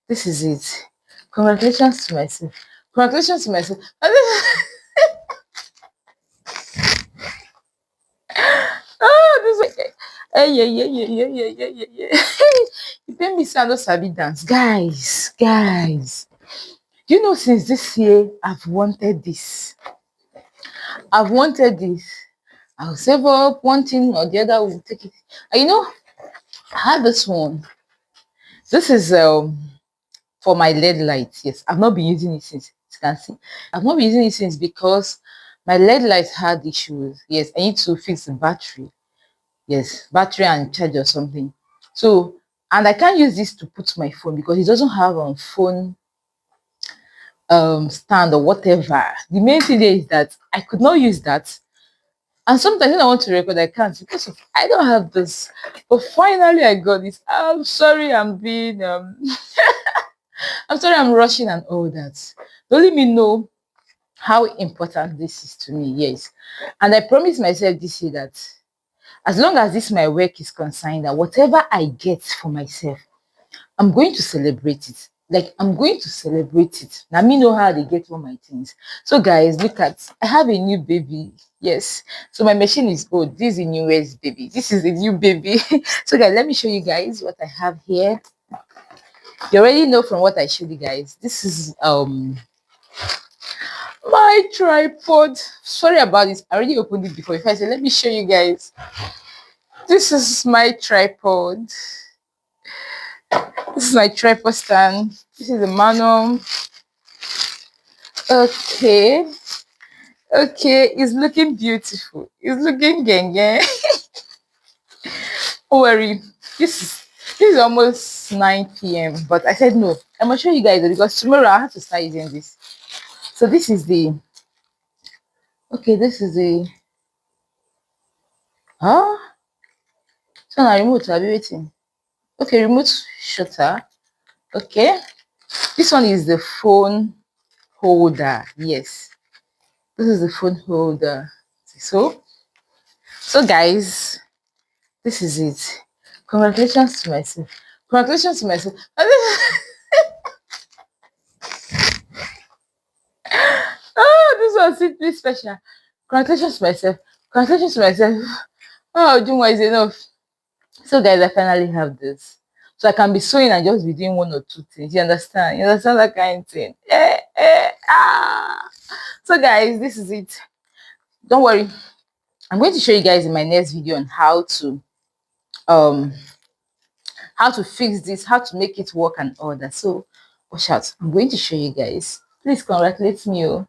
This is it. Congratulations to myself. Congratulations to myself. Oh, this is yeah, yeah, yeah, yeah, yeah, yeah, yeah, yeah. You pay me say I no sabi dance. Guys. You know, since this year, I've wanted this. I've wanted this. I'll save up one thing or the other, will take it. And you know, I have this one. This is for my LED light. Yes, I've not been using it since. You can see, I've not been using it since because my LED light had issues. Yes, I need to fix the battery. Yes, battery and charge or something. So, and I can't use this to put my phone because it doesn't have a phone stand or whatever. The main thing there is that I could not use that. And sometimes when I want to record, I can't because of, I don't have this. But finally, I got this. I'm sorry, I'm being I'm sorry, I'm rushing and all that. Don't let me know how important this is to me. Yes, and I promised myself this year that as long as this my work is concerned, that whatever I get for myself, I'm going to celebrate it. Like I'm going to celebrate it. Now me know how they get all my things. So guys, look at I have a new baby. Yes. So my machine is old. This is the newest baby. This is the new baby. So guys, let me show you guys what I have here. You already know from what I showed you guys. This is my tripod. Sorry about this. I already opened it before. If I say let me show you guys. This is my tripod. This is my tripod stand. This is the manual. Okay. Okay, it's looking beautiful. It's looking gang. Don't worry. This is almost 9 p.m. But I said no. I'm gonna show you guys because tomorrow I have to start using this. So this is the this is the so now remote, I'll be waiting. Okay, remote shutter. Okay. This one is the phone holder. Yes. This is the phone holder. So guys, this is it. Congratulations to myself. Congratulations to myself. Oh, this was simply special. Congratulations to myself. Congratulations to myself. Oh, Juma is enough. So guys, I finally have this. So I can be sewing and just be doing one or two things. You understand? You understand that kind of thing? So guys, this is it. Don't worry. I'm going to show you guys in my next video on um how to fix this, how to make it work and all that. So watch out. I'm going to show you guys. Please congratulate me. Oh.